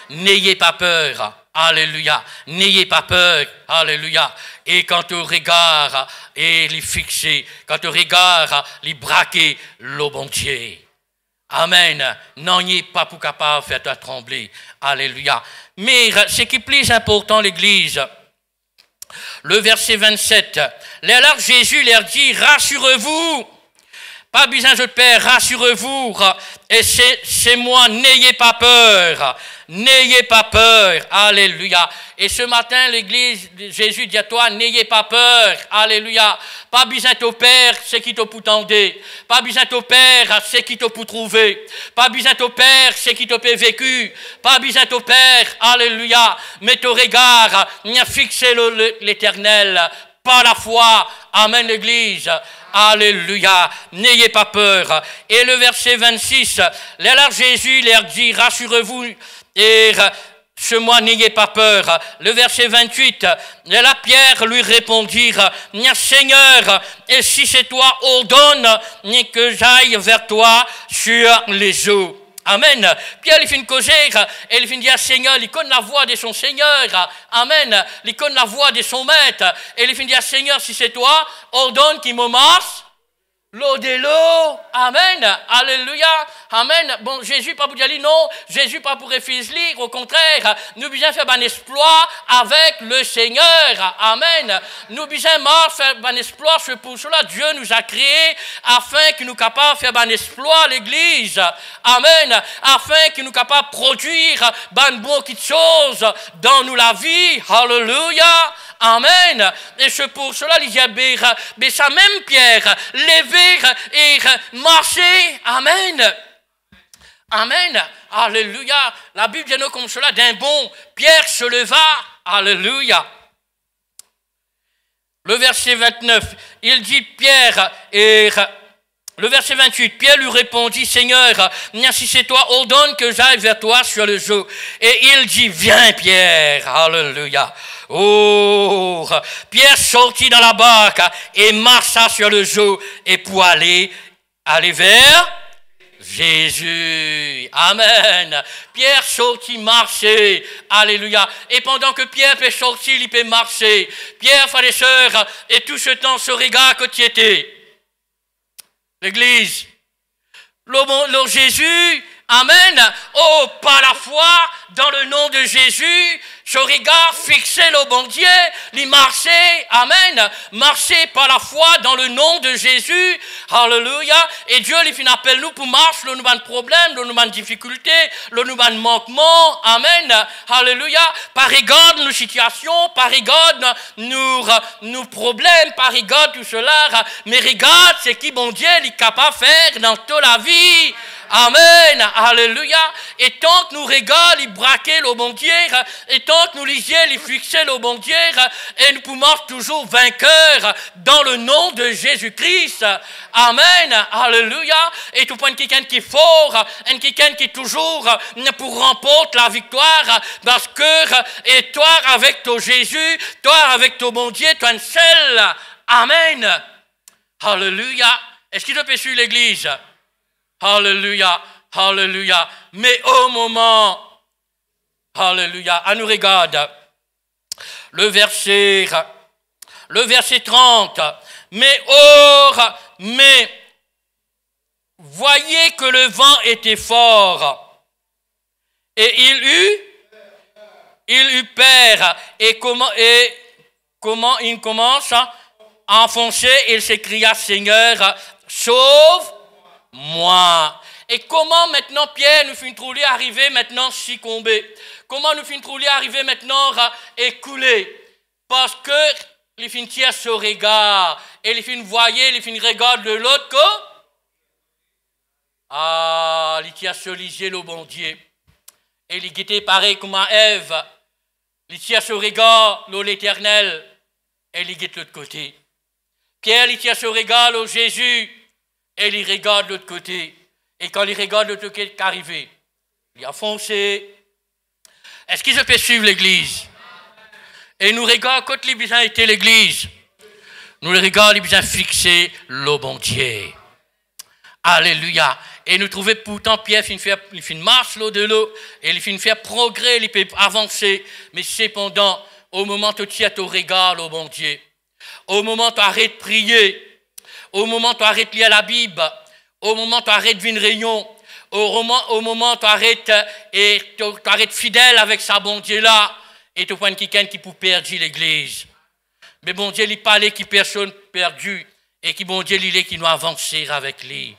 [SPEAKER 1] N'ayez pas peur. Alléluia. N'ayez pas peur. Alléluia. Et quand on regarde, et les fixer, quand on regarde, les braquer, le bon Dieu. Amen. N'ayez pas pour capable de faire trembler. Alléluia. Mais ce qui est plus important, l'église, Le verset 27. Alors Jésus leur dit, rassurez-vous. Pas besoin de peur, rassurez-vous. Et c'est moi, n'ayez pas peur. N'ayez pas peur. Alléluia. Et ce matin, l'église, Jésus dit à toi, n'ayez pas peur. Alléluia. Pas besoin de peur, c'est qui te peut tendre. Pas besoin de peur, c'est qui te peut trouver. Pas besoin de peur, c'est qui te peut vécu. Pas besoin de peur. Alléluia. Mais ton regard, fixé l'Éternel. Par la foi. Amen, l'église. Alléluia, n'ayez pas peur. Et le verset 26, alors Jésus leur dit, rassurez-vous et ce moi n'ayez pas peur. Le verset 28, là Pierre lui répondit, Seigneur, et si c'est toi, ordonne que j'aille vers toi sur les eaux. Amen. Pierre, il finit causer, et il finit dire, Seigneur, il connaît la voix de son Seigneur. Amen. Il connaît la voix de son maître. Et il finit dire, Seigneur, si c'est toi, ordonne qu'il me marche l'eau de l'eau. Amen. Alléluia. Amen. Bon, Jésus pas pour dire non, Jésus pas pour refuser, au contraire, nous besoin faire un exploit avec le Seigneur. Amen. Nous besoin faire un exploit, c'est pour cela Dieu nous a créés afin qu'il nous capable de faire un exploit à l'église. Amen. Afin qu'il nous capable de produire une bonne chose dans nous la vie. Alléluia. Amen. Et c'est pour cela, il dit, mais ça même Pierre, lever et marcher. Amen. Amen. Alléluia. La Bible dit comme cela, d'un bond, Pierre se leva. Alléluia. Le verset 29, il dit Pierre et... Le verset 28, Pierre lui répondit, Seigneur, si c'est toi, ordonne que j'aille vers toi sur le eau. Et il dit, viens Pierre, alléluia. Oh, Pierre sortit dans la barque et marcha sur le eau et pour aller vers Jésus. Amen. Pierre sortit marcher. Alléluia. Et pendant que Pierre peut sortir, il peut marcher. Pierre, frères et sœurs, et tout ce temps, ce regard que tu étais. L'église, le Jésus, amen, oh, par la foi, dans le nom de Jésus, ce regard fixé le bon Dieu, il marchait, amen, marcher par la foi dans le nom de Jésus, alléluia, et Dieu, il appelle nous pour marcher, nous avons de problèmes, nous avons de difficultés, nous avons de manquements, amen, alléluia, par égard de nos situations, par égard de nos problèmes, par égard de tout cela, mais regarde ce qui, bon Dieu, il est capable de faire dans toute la vie. Amen, alléluia. Et tant que nous regardons, il braquait le bon Dieu, et tant que nous lisions, il fixait le bon Dieu, et nous pouvons toujours vainqueurs dans le nom de Jésus-Christ. Amen, alléluia. Et tout point quelqu'un qui est fort, et quelqu'un qui est toujours pour remporter la victoire, parce que, et toi avec ton Jésus, toi avec ton bon Dieu, toi un seul. Amen, alléluia. Est-ce qu'il peut suivre l'église? Alléluia, alléluia. Mais au moment, alléluia, à nous regarde, le verset 30, mais voyez que le vent était fort, et il eut peur, et comment il commence à enfoncer, il s'écria, Seigneur, sauve moi. Et comment maintenant Pierre nous fait trouver arriver maintenant succomber? Comment nous fait trouver arriver maintenant écouler? Parce que les fin tire ce regard et les fin voyer, les fin regardent de l'autre côté. Ah, les tire ce lisier le bon Dieu. Et les guettait pareil comme à Ève. Les tire ce regard l'Éternel et les guette de l'autre côté. Pierre, il tire ce regard au Jésus. Et il regarde de l'autre côté. Et quand il regarde de l'autre côté, qu'arrivé, il a foncé. Est-ce qu'il se peut suivre l'église? Et nous regardons quand les bisons étaient l'église. Nous les regardons, les bisons fixés, le bon Dieu. Alléluia. Et nous trouvons pourtant Pierre, il fait marche l'eau de l'eau. Et il fait faire progrès, il peut avancer. Mais cependant, au moment où tu as ton regard, le bon Dieu, au moment où tu arrêtes de prier, au moment où tu arrêtes de lire la Bible, au moment où tu arrêtes de vivre une réunion, au moment où tu arrêtes et tu arrêtes fidèle avec sa bon Dieu là, et tu prends quelqu'un qui peut perdre l'église. Mais bon Dieu, il parlait qui personne perdu et qui bon Dieu, il est qui doit avancer avec lui.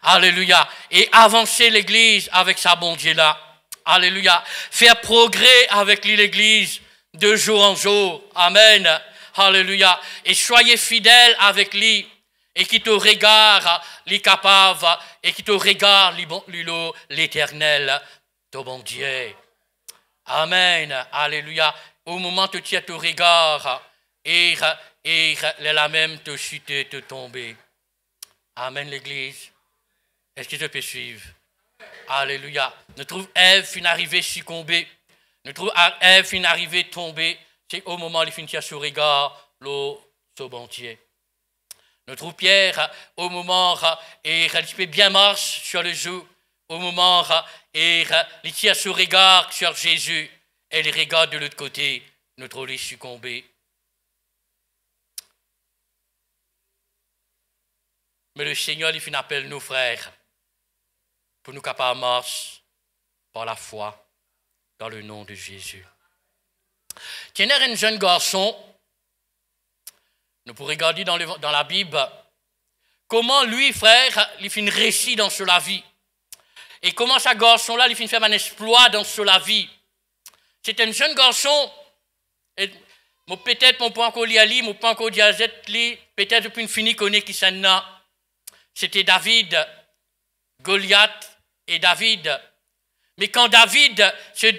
[SPEAKER 1] Alléluia. Et avancer l'église avec sa bon Dieu là. Alléluia. Faire progrès avec lui l'église de jour en jour. Amen. Alléluia. Et soyez fidèles avec lui. Et qui te regarde, les capable, et qui te regarde, l'éternel, ton bon Dieu. Amen. Alléluia. Au moment où tu te regardes, et la même te chuter, te tomber. Amen, l'église. Est-ce que je peux suivre? Alléluia. Nous trouvons Ève fin arrivée succomber. Nous trouvons Ève fin arrivée tomber. C'est au moment où il finit sur regard, l'eau, ce bon Dieu. Nous trouvons Pierre au moment et il peut bien marcher sur le jour. Au moment et il tient son regard sur Jésus et il regarde de l'autre côté. Nous trouvons les succomber. Mais le Seigneur, il fait appel nos frères pour nous capables de marcher par la foi dans le nom de Jésus. Tiens, un jeune garçon, nous pourrons regarder dans la Bible comment lui, frère, il fait un récit dans la vie. Et comment ce garçon-là, il fait faire un exploit dans la vie. C'est un jeune garçon, et peut-être mon pas encore lire, mon pas encore dire peut-être depuis une finie connaît qui s'en a. C'était David, Goliath et David. Mais quand David, ce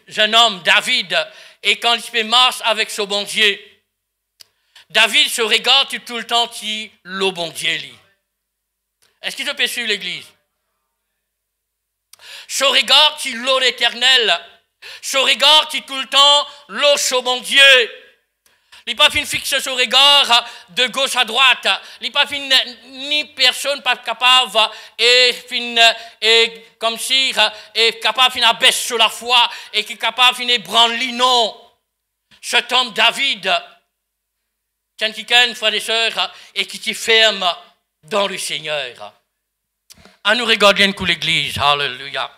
[SPEAKER 1] jeune homme, David, et quand il se marche avec ce bon Dieu, David se regarde tout le temps qui le bon Dieu. Est-ce que je peux suivre l'église? Se regarde qui l'eau l'éternel. Se regarde qui tout le temps l'eau ce bon Dieu. Il n'est pas fin fixé son regard de gauche à droite. Il n'est pas fin ni personne pas capable et comme si est capable de baisser sur la foi et qui est capable de branler non. Cet homme David, quelqu'un, frères et sœurs, et qui t'y ferme dans le Seigneur. À nous regarder un coup l'église, alléluia.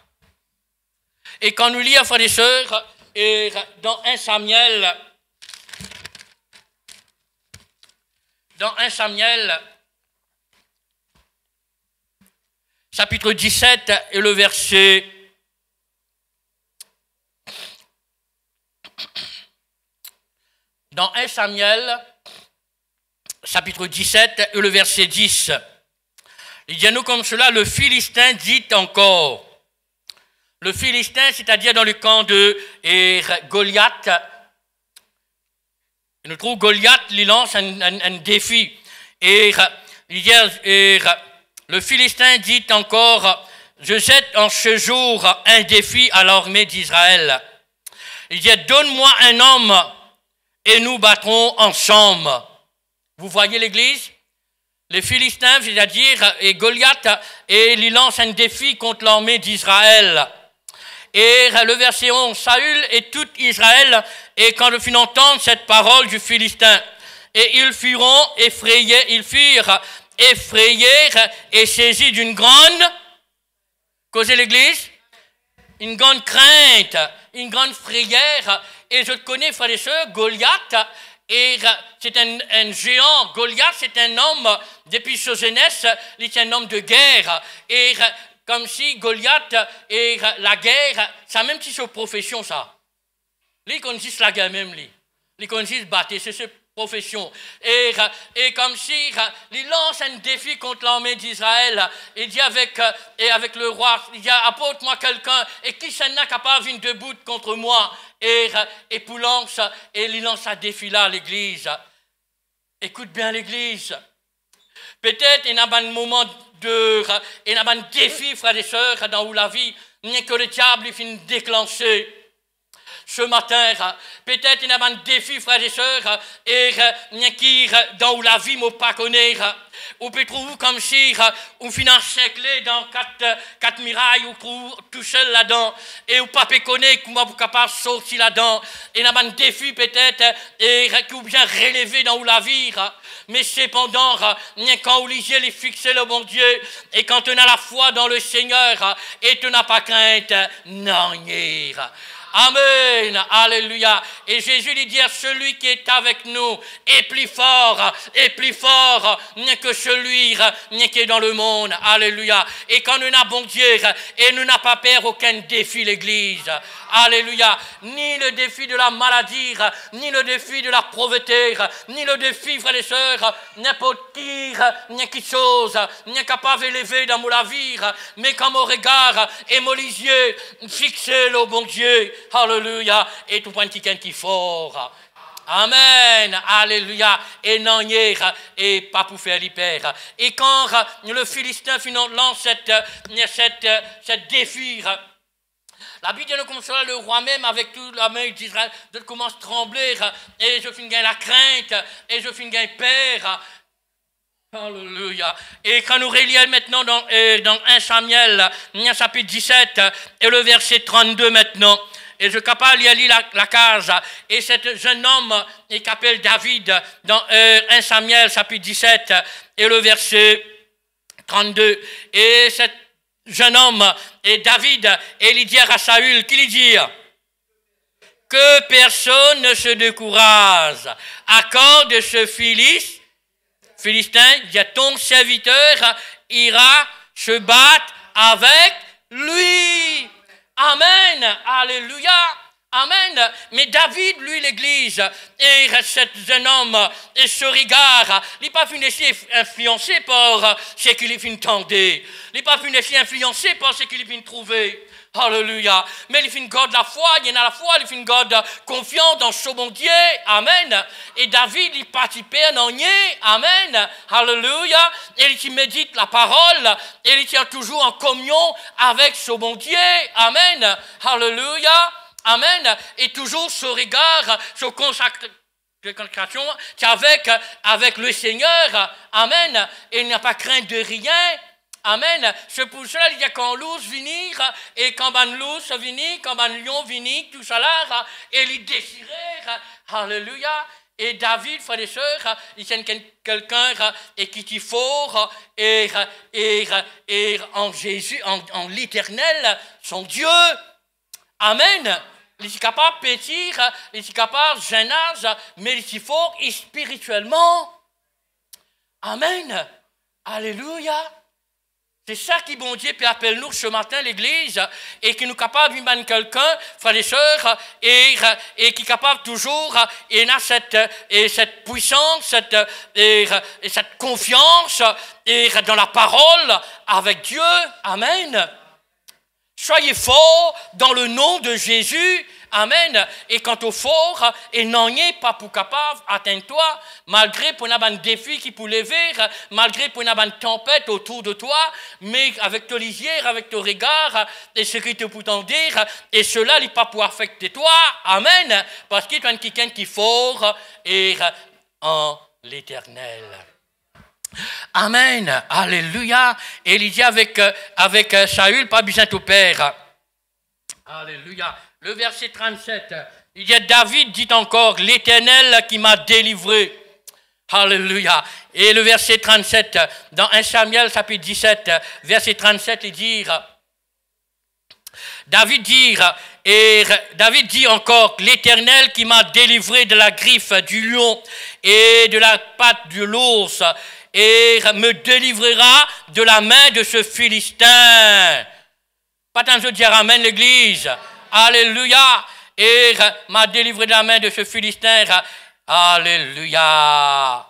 [SPEAKER 1] Et quand nous lisons, frères et sœurs, et dans 1 Samuel, chapitre 17 et le verset dans 1 Samuel, chapitre 17 et le verset 10. Il dit à nous comme cela, le Philistin dit encore. Le Philistin, c'est-à-dire dans le camp de Goliath. Nous trouvons Goliath, il lance un défi. Et le Philistin dit encore, je jette en ce jour un défi à l'armée d'Israël. Il dit, donne-moi un homme et nous battrons ensemble. Vous voyez l'église? Les Philistins, c'est-à-dire et Goliath, et il lance un défi contre l'armée d'Israël. Et le verset 11, Saül et tout Israël, et quand ils firent entendre cette parole du Philistin, et ils furent effrayés et saisis d'une grande, causez l'église, une grande crainte, une grande frayère. Et je connais, frères et sœurs, Goliath, et c'est un géant. Goliath, c'est un homme, depuis sa jeunesse, il est un homme de guerre. Et comme si Goliath et la guerre, c'est même si c'est profession, ça. Lui, il connaît la guerre même, lui. Il connaît battre, c'est sa profession. Et comme si il lance un défi contre l'armée d'Israël. Il dit avec le roi, il dit, apporte-moi quelqu'un, et qui s'en a capable de debout contre moi. Et pour lance, et il lance un défi là à l'église. Écoute bien l'église. Peut-être il y a un moment il y a un défi, frères et sœurs, dans la vie, que le diable finit déclencher. Ce matin, peut-être il y a un défi, frères et sœurs, et qui dans la vie ne pas connaître. Ou peut trouver comme si on finit encerclé dans quatre murailles, ou trouve tout seul là-dedans, et ou pas connaître comment vous capable de sortir là-dedans. Il y a un défi peut-être, et qui ou bien relevé dans la vie. Mais cependant, quand on lit les fixer le bon Dieu, et quand on a la foi dans le Seigneur, et tu n'as pas crainte, non. Amen. Alléluia. Et Jésus lui dit, celui qui est avec nous est plus fort que celui qui est dans le monde. Alléluia. Et quand nous n'avons Dieu, et nous n'avons pas peur aucun défi, l'Église. Alléluia. Ni le défi de la maladie, ni le défi de la pauvreté, ni le défi, frères et sœurs, n'importe qui chose, n'est capable d'élever dans mon vie, mais quand mon regard et mon yeux fixés au bon Dieu. Alléluia. Et tout point quelqu'un qui est fort. Amen, alléluia, et non hier, et pas pour faire l'hyper. Et quand le Philistin lance cette défi, la Bible nous consola le roi même avec toute la main d'Israël, de commence à trembler, et je finis la crainte, et je finis peur. Alléluia. Et quand nous relisons maintenant dans 1 Samuel, chapitre 17, et le verset 32 maintenant, et je suis capable de lire la case. Et cet jeune homme qui s'appelle David, dans 1 Samuel, chapitre 17, et le verset 32. Et cet jeune homme, et David, et il dit à Saül, qu'il dit que personne ne se décourage. Accorde ce Philistin, dit ton serviteur ira se battre avec lui. Amen, alléluia, amen. Mais David, lui, l'église, et cet jeune homme, et ce regard, il n'est pas fini influencé par ce qu'il vient tendre. Il n'est pas fini influencé par ce qu'il vient trouver. Alléluia. Mais il fait une God de la foi, il y en a la foi, il fait une God confiance dans ce bon Dieu. Amen. Et David, il participait dans nier. Amen. Alléluia. Et il médite la parole. Et il tient toujours en communion avec ce bon Dieu. Amen. Alléluia. Amen. Et toujours ce regard, ce consacration avec le Seigneur. Amen. Et il n'a pas crainte de rien. Amen. C'est pour cela qu'il y a quand l'ours venir, et quand l'ours venir, quand lion venir, tout ça là, et il désirait. Alléluia. Et David, frères et sœurs, il est quelqu'un qui est fort, et en Jésus, en l'Éternel, son Dieu. Amen. Il est capable de pétir, il est capable de jeune âge, mais il est fort et spirituellement. Amen. Alléluia. C'est ça qui, bon Dieu, peut appeler nous ce matin, l'Église, et qui nous est capable de mettre quelqu'un, frères et sœurs, et qui est capable toujours, et a cette puissance, et cette confiance, et dans la parole avec Dieu. Amen. Soyez forts dans le nom de Jésus. Amen. Et quant au fort, et n'en est pas pour capable d'atteindre toi, malgré pour un défi qui peut lever, malgré pour une tempête autour de toi, mais avec ton lisière, avec ton regard, et ce qui te peut t'en dire, et cela n'est pas pour affecter toi. Amen. Parce qu'il y a quelqu'un qui est fort et en l'Éternel. Amen. Alléluia. Et il dit avec Saül, pas besoin de père. Alléluia. Le verset 37, il y a David dit encore, l'Éternel qui m'a délivré. Alléluia. Et le verset 37, dans 1 Samuel, chapitre 17, verset 37, il dit, David dit encore, l'Éternel qui m'a délivré de la griffe du lion et de la patte de l'ours, et me délivrera de la main de ce Philistin. Pas tant de dire amen, l'Église. Alléluia. Et m'a délivré de la main de ce Philistin. Alléluia.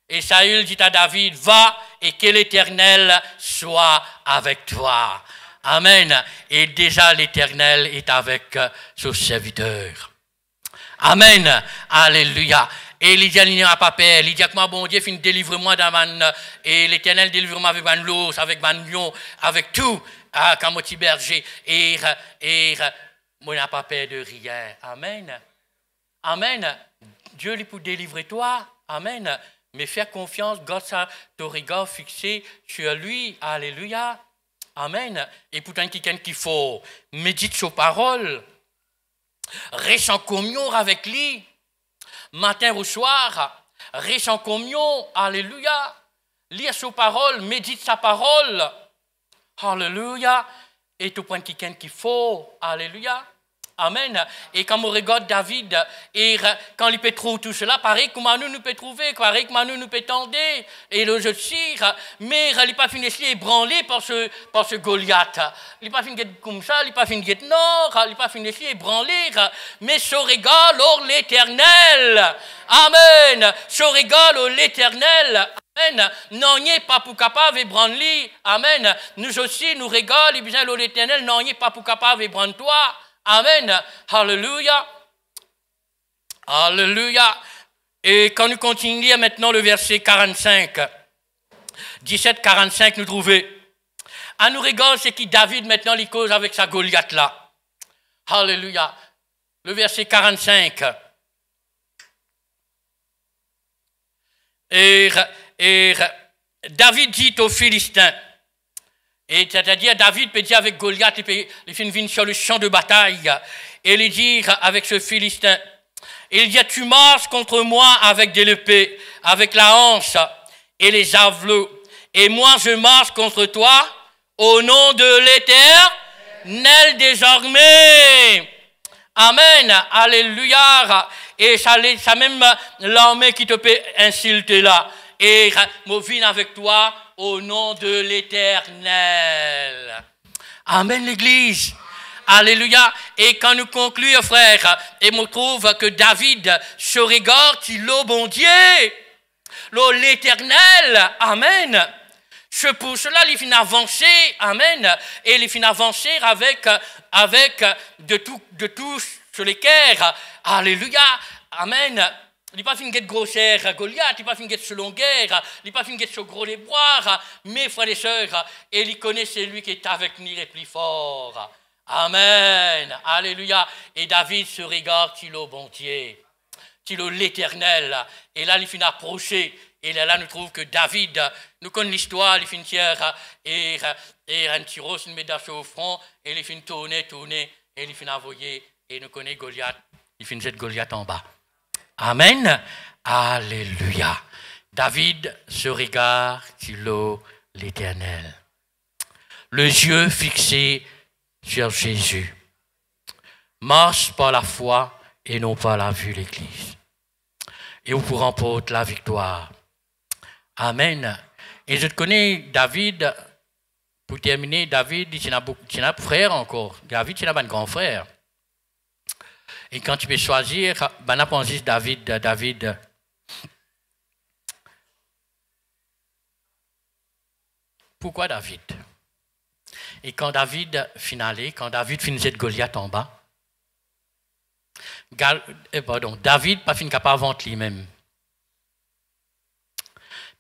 [SPEAKER 1] Et Saül dit à David, va et que l'Éternel soit avec toi. Amen. Et déjà l'Éternel est avec son serviteur. Amen. Alléluia. Et il dit, il n'y a pas peur. Il dit, moi, bon Dieu, délivre-moi et l'Éternel délivre-moi avec man l'ours, avec man lion, avec tout. Ah, quand mon petit berger, et moi, n'a pas peur de rien. Amen. Amen. Dieu lui peut délivrer toi. Amen. Mais faire confiance, garde ton regard fixé sur lui. Alléluia. Amen. Et pourtant, quelqu'un qu'il faut médite sur parole. Reste en communion avec lui. Matin ou soir. Reste en communion. Alléluia. Lire sa parole, médite sa parole. Alléluia. Et tout point quelqu'un qu'il faut. Alléluia. Amen. Et quand on regarde David, et quand il peut trouver tout cela, pareil comment nous peut trouver, pareil comment nous peut tendre, et le jeu de cire, mais il n'est pas fini d'être ébranlé par ce Goliath. Il n'est pas fini d'être comme ça, il n'est pas fini d'être nord, il n'est pas fini d'être ébranlé, mais se régale au l'Éternel. Amen. Se régale au l'Éternel. Amen. Non, il n'est pas pour capable d'ébranler. Amen. Nous aussi, nous régale, et bien l'Éternel, non, il n'est pas pour capable d'ébranler toi. Amen. Alléluia. Alléluia. Et quand nous continuons maintenant le verset 45, 17-45, nous trouvons. À nous regarde, c'est qui David maintenant il cause avec sa Goliath là. Alléluia. Le verset 45. Et David dit aux Philistins, et c'est-à-dire David peut dire avec Goliath, il fait une vigne sur le champ de bataille, et il dit avec ce Philistin, il dit, tu marches contre moi avec de l'épée, avec la hanche et les javelots, et moi je marche contre toi au nom de l'Éternel désormais. Amen, alléluia. Et ça même l'armée qui te peut insulter là. Et je viens avec toi au nom de l'Éternel. Amen, l'Église. Alléluia. Et quand nous concluons, frère, et me trouve que David se regarde, il est bon Dieu, l'Éternel. Amen. C'est pour cela qu'il finit avancer, amen, et il finit avancer avec de tout sur les cœurs, alléluia, amen. Il n'est pas fini d'être grossière, Goliath, il n'est pas fini d'être sur longueur, il n'est pas fini d'être sur gros les boire, mes frères et sœurs, et il connaît celui qui est avec nous et plus fort. Amen, alléluia. Et David se regarde, il est bon Dieu, il est l'Éternel, et là il finit approcher. Et là, nous trouvons que David, nous connaissons l'histoire, il finit et un tyros, une médaille au front, et il finit tourner, et il finit envoyer, et nous connaissons Goliath, il finit cette Goliath en bas. Amen. Alléluia. David se regarde sur l'Éternel. Le yeux fixé sur Jésus. Marche par la foi et non par la vue, l'Église. Et vous remportez la victoire. Amen. Et je te connais David, pour terminer, David, il a un frère encore. David, il a un grand frère. Et quand tu peux choisir, ben, on pense David. Pourquoi David? Et quand David finit cette Goliath en bas, David pas fini capable avant lui-même.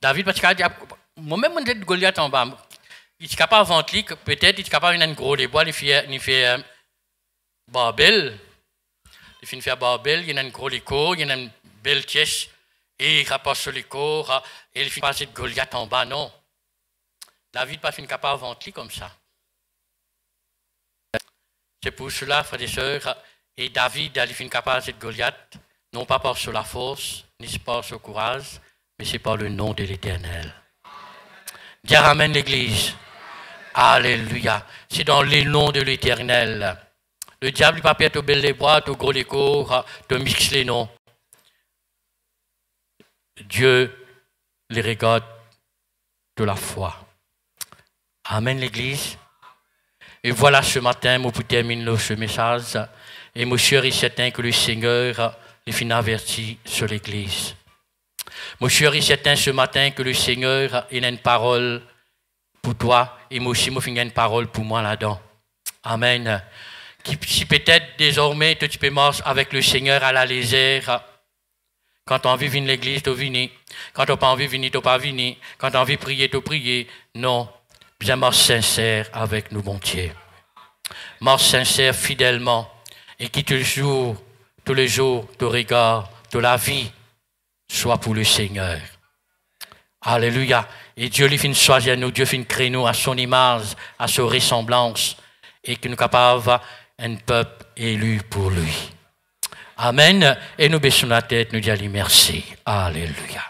[SPEAKER 1] David, parce que moi-même, je suis Goliath en bas. Il est capable avant lui, peut-être, il est capable de faire un gros débois, il fait Babel. Il fait faire Babel, il y a un gros lico, il y a une belle pièce, et il rapporte sur l'écho, et il fait passer de Goliath en bas, non. David pas fini capable avant lui comme ça. C'est pour cela, frères et sœurs, et David, il finit capable de Goliath, non pas par sur la force, ni par sur le courage, mais c'est par le nom de l'Éternel. Dis amen l'Église. Alléluia. C'est dans le nom de l'Éternel. Le diable ne va pas te bel les bras, te gros les corps, te mixer les noms. Dieu les regarde de la foi. Amen l'Église. Et voilà ce matin, moi pour terminer ce message. Et monsieur est certain que le Seigneur les finit averti sur l'Église. Monsieur est certain ce matin que le Seigneur il a une parole pour toi et moi aussi, il a une parole pour moi là-dedans. Amen. Si peut-être désormais tu peux marcher avec le Seigneur à la légère. Quand tu as envie de venir à l'église, tu viens. Quand tu n'as pas envie de venir, tu n'as pas venir. Quand tu as envie de prier, tu pries. Non. Bien marche sincère avec nous, bon Dieu. Marche sincère fidèlement. Et qui tous les jours, te regarde de la vie, soit pour le Seigneur. Alléluia. Et Dieu lui fait choisir nous, Dieu fait créer nous à son image, à sa ressemblance, et que nous sommes capables un peuple élu pour lui. Amen. Et nous baissons la tête, nous disons merci. Alléluia.